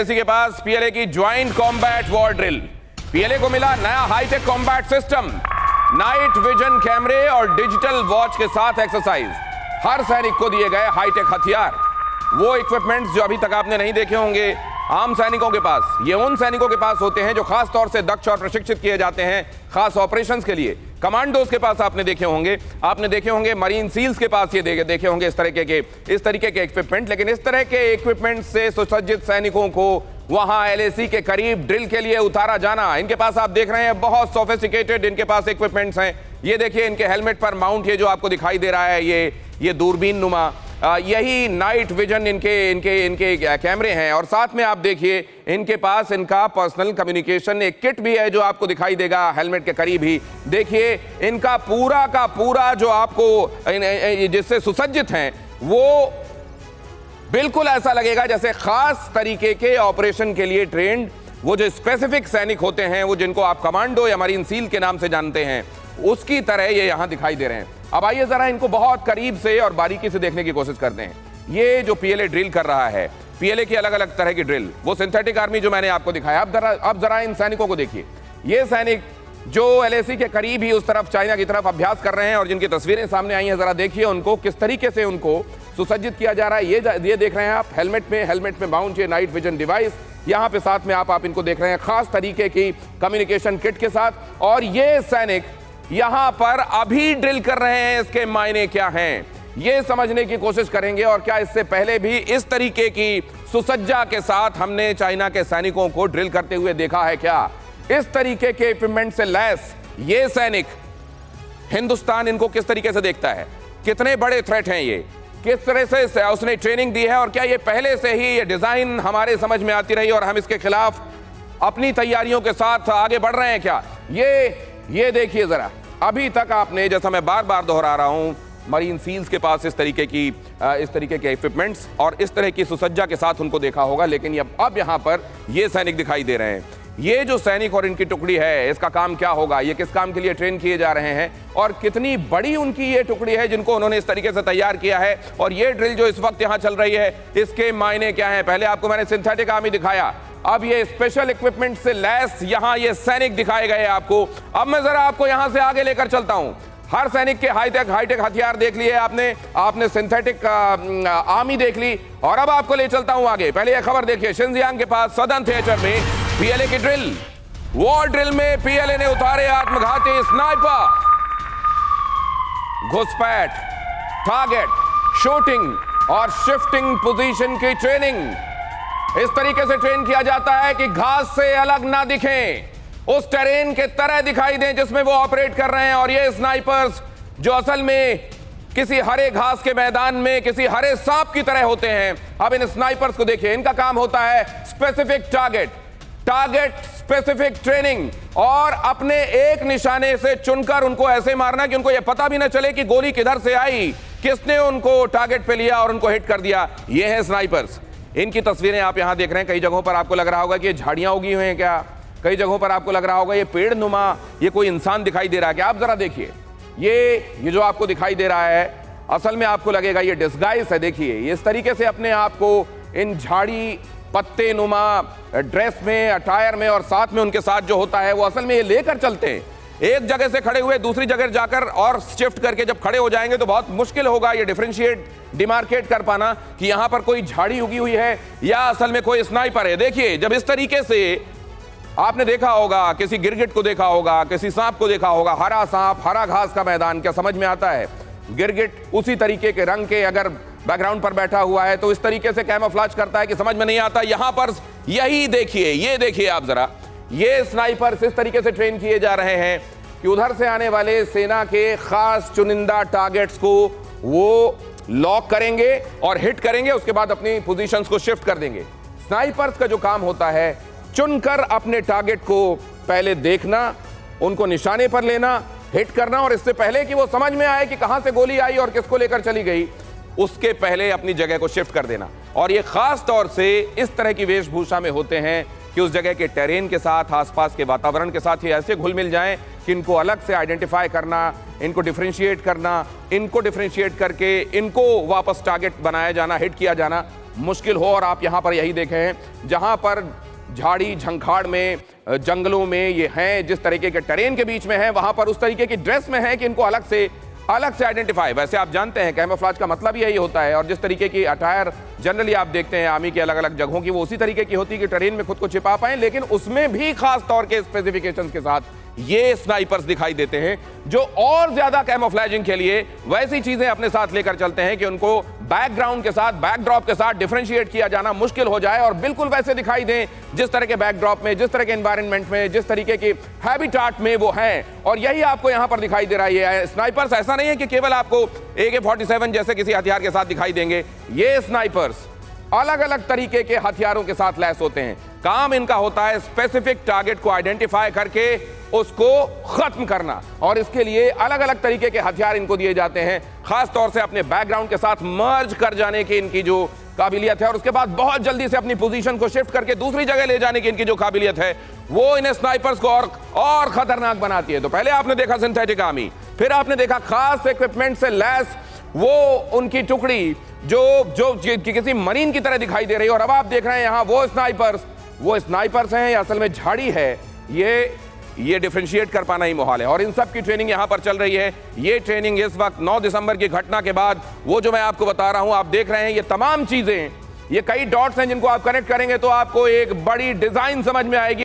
LAC के पास PLA की joint combat war drill. PLA को मिला नया hitech combat system, night vision कैमरे और डिजिटल वॉच के साथ एक्सरसाइज। हर सैनिक को दिए गए हाईटेक हथियार, वो इक्विपमेंट्स जो अभी तक आपने नहीं देखे होंगे आम सैनिकों के पास। ये उन सैनिकों के पास होते हैं जो खास तौर से दक्ष और प्रशिक्षित किए जाते हैं खास ऑपरेशंस के लिए। कमांडोज के पास आपने देखे होंगे मरीन सील्स के पास ये देखे होंगे इस तरीके के इक्विपमेंट। लेकिन इस तरह के इक्विपमेंट से सुसज्जित सैनिकों को वहां एलएसी के करीब ड्रिल के लिए उतारा जाना, इनके पास आप देख रहे हैं बहुत सोफिस्टिकेटेड इनके पास इक्विपमेंट्स हैं। ये देखिए इनके हेलमेट पर माउंट ये जो आपको दिखाई दे रहा है ये दूरबीन नुमा, यही नाइट विजन इनके कैमरे हैं। और साथ में आप देखिए इनके पास इनका पर्सनल कम्युनिकेशन एक किट भी है जो आपको दिखाई देगा हेलमेट के करीब ही। देखिए इनका पूरा का पूरा जो आपको जिससे सुसज्जित हैं वो बिल्कुल ऐसा लगेगा जैसे खास तरीके के ऑपरेशन के लिए ट्रेंड वो जो स्पेसिफिक सैनिक होते हैं, वो जिनको आप कमांडो या मरीन सील के नाम से जानते हैं, उसकी तरह ये यहां दिखाई दे रहे हैं। अब आइए जरा इनको बहुत करीब से और बारीकी से देखने की कोशिश करते हैं। ये जो पीएलए ड्रिल कर रहा है, पीएलए की अलग अलग तरह की ड्रिल, वो सिंथेटिक आर्मी जो मैंने आपको दिखाया। अब जरा इन सैनिकों को देखिए। ये सैनिक जो एलएसी के करीब ही उस तरफ चाइना की तरफ अभ्यास कर रहे हैं और जिनकी तस्वीरें सामने आई हैं, जरा देखिए उनको किस तरीके से उनको सुसज्जित किया जा रहा है। ये देख रहे हैं आप हेलमेट में माउंट ये नाइट विजन डिवाइस, यहाँ पे साथ में आप इनको देख रहे हैं खास तरीके की कम्युनिकेशन किट के साथ। और ये सैनिक यहां पर अभी ड्रिल कर रहे हैं, इसके मायने क्या हैं ये समझने की कोशिश करेंगे। और क्या इससे पहले भी इस तरीके की सुसज्जा के साथ हमने चाइना के सैनिकों को ड्रिल करते हुए देखा है क्या? इस तरीके के इक्विपमेंट से लैस ये सैनिक, हिंदुस्तान इनको किस तरीके से देखता है, कितने बड़े थ्रेट हैं ये, किस तरह से उसने ट्रेनिंग दी है, और क्या ये पहले से ही ये डिजाइन हमारे समझ में आती रही और हम इसके खिलाफ अपनी तैयारियों के साथ आगे बढ़ रहे हैं क्या? ये देखिए जरा, अभी तक आपने, जैसा मैं बार बार दोहरा रहा हूं, मरीन सील्स के पास इस तरीके के इक्विपमेंट्स और इस तरह की सुसज्जा के साथ उनको देखा होगा। लेकिन अब यहां पर ये सैनिक दिखाई दे रहे हैं। ये जो सैनिक और इनकी टुकड़ी है, इसका काम क्या होगा, ये किस काम के लिए ट्रेन किए जा रहे हैं और कितनी बड़ी उनकी ये टुकड़ी है जिनको उन्होंने इस तरीके से तैयार किया है। और ये ड्रिल जो इस वक्त यहां चल रही है, इसके मायने क्या है? पहले आपको मैंने सिंथेटिक आर्मी दिखाया, अब ये स्पेशल इक्विपमेंट से लैस यहां ये सैनिक दिखाए गए आपको। अब मैं जरा आपको यहां से आगे लेकर चलता हूं। हर सैनिक के हाईटेक हथियार देख लिए आपने सिंथेटिक आर्मी देख ली, और अब आपको ले चलता हूं आगे। पहले ये खबर देखिए, शिनजियांग के पास सदर्न थिएटर में पीएलए की ड्रिल, वॉर ड्रिल में पीएलए ने उतारे आत्मघाती स्नाइपर। घुसपैठ, टारगेट, शूटिंग और शिफ्टिंग पोजीशन की ट्रेनिंग इस तरीके से ट्रेन किया जाता है कि घास से अलग ना दिखें, उस टेरेन के तरह दिखाई दें जिसमें वो ऑपरेट कर रहे हैं। और ये स्नाइपर्स जो असल में किसी हरे घास के मैदान में किसी हरे सांप की तरह होते हैं। अब इन स्नाइपर्स को देखिए, इनका काम होता है स्पेसिफिक टारगेट स्पेसिफिक ट्रेनिंग, और अपने एक निशाने से चुनकर उनको ऐसे मारना कि उनको यह पता भी ना चले कि गोली किधर से आई, किसने उनको टारगेट पे लिया और उनको हिट कर दिया। ये है स्नाइपर्स। इनकी तस्वीरें आप यहां देख रहे हैं। कई जगहों पर आपको लग रहा होगा कि ये झाड़ियां उगी हुई हैं क्या, कई जगहों पर आपको लग रहा होगा ये पेड़ नुमा, ये कोई इंसान दिखाई दे रहा है क्या? आप जरा देखिए, ये जो आपको दिखाई दे रहा है, असल में आपको लगेगा ये डिस्गाइज है। देखिए ये इस तरीके से अपने आप को इन झाड़ी पत्ते नुमा ड्रेस में, अटायर में, और साथ में उनके साथ जो होता है वो असल में ये लेकर चलते हैं। एक जगह से खड़े हुए दूसरी जगह जाकर और शिफ्ट करके जब खड़े हो जाएंगे तो बहुत मुश्किल होगा ये डिमार्केट कर पाना कि यहां पर कोई झाड़ी उगी हुई है या असल में कोई स्नाइपर है। देखिए जब इस तरीके से आपने देखा होगा, किसी गिरगिट को देखा होगा, किसी सांप को देखा होगा, हरा सांप, हरा घास का मैदान, क्या समझ में आता है? गिरगिट उसी तरीके के रंग के अगर बैकग्राउंड पर बैठा हुआ है तो इस तरीके से कैमोफ्लेज करता है कि समझ में नहीं आता। यहां पर यही देखिए, ये देखिए आप जरा, ये स्नाइपर्स इस तरीके से ट्रेन किए जा रहे हैं कि उधर से आने वाले सेना के खास चुनिंदा टारगेट्स को वो लॉक करेंगे और हिट करेंगे, उसके बाद अपनी पोजीशंस को शिफ्ट कर देंगे। स्नाइपर्स का जो काम होता है चुनकर अपने टारगेट को पहले देखना, उनको निशाने पर लेना, हिट करना, और इससे पहले कि वो समझ में आए कि कहां से गोली आई और किसको लेकर चली गई, उसके पहले अपनी जगह को शिफ्ट कर देना। और ये खास तौर से इस तरह की वेशभूषा में होते हैं कि उस जगह के टेरेन के साथ, आसपास के वातावरण के साथ ही ऐसे घुल मिल जाएं कि इनको अलग से आइडेंटिफाई करना, इनको डिफरेंशिएट करना, इनको डिफरेंशिएट करके इनको वापस टारगेट बनाया जाना, हिट किया जाना मुश्किल हो। और आप यहां पर यही देखे हैं, जहां पर झाड़ी झंखाड़ में, जंगलों में ये हैं, जिस तरीके के टेरेन के बीच में हैं, वहां पर उस तरीके की ड्रेस में है कि इनको अलग से आइडेंटिफाई। वैसे आप जानते हैं कैमोफ्लेज का मतलब यही होता है, और जिस तरीके की अटायर जनरली आप देखते हैं आर्मी की अलग अलग जगहों की, वो उसी तरीके की होती है कि टेरेन में खुद को छिपा पाए, लेकिन उसमें भी खास तौर के स्पेसिफिकेशंस के साथ ये स्नाइपर्स दिखाई देते हैं, जो और ज्यादा कैमोफ्लेजिंग के लिए वैसी चीजें अपने साथ लेकर चलते हैं कि उनको बैकग्राउंड के साथ, बैकड्रॉप के साथ डिफरेंशिएट किया जाना मुश्किल हो जाए और बिल्कुल वैसे दिखाई दें जिस तरह के बैकड्रॉप में, जिस तरह के एनवायरनमेंट में, जिस तरीके की हैबिटाट में वो हैं। और यही आपको यहां पर दिखाई दे रहा है। स्नाइपर्स ऐसा नहीं है कि केवल आपको AK-47 जैसे किसी हथियार के साथ दिखाई देंगे। ये स्नाइपर्स अलग अलग तरीके के हथियारों के साथ लैस होते हैं। काम इनका होता है स्पेसिफिक टारगेट को आइडेंटिफाई करके उसको खत्म करना, और इसके लिए अलग अलग तरीके के हथियार इनको दिए जाते हैं, खास तौर से अपने बैकग्राउंड के साथ मर्ज कर जाने की इनकी जो काबिलियत है, और उसके बाद बहुत जल्दी से अपनी पोजीशन को शिफ्ट करके दूसरी जगह ले जाने की इनकी जो काबिलियत है, वो इन्हें स्नाइपर्स को और खतरनाक बनाती है। तो पहले आपने देखा सिंथेटिक आर्मी, फिर आपने देखा खास इक्विपमेंट से लैस वो उनकी टुकड़ी जो किसी मरीन की तरह दिखाई दे रही है, और अब आप देख रहे हैं यहां वो स्नाइपर्स हैं या असल में झाड़ी है, ये डिफरेंशिएट कर पाना ही मुहाल है। और इन सब की ट्रेनिंग यहां पर चल रही है। ये ट्रेनिंग इस वक्त 9 दिसंबर की घटना के बाद, वो जो मैं आपको बता रहा हूं, आप देख रहे हैं ये तमाम चीजें, ये कई डॉट्स हैं जिनको आप कनेक्ट करेंगे तो आपको एक बड़ी डिजाइन समझ में आएगी।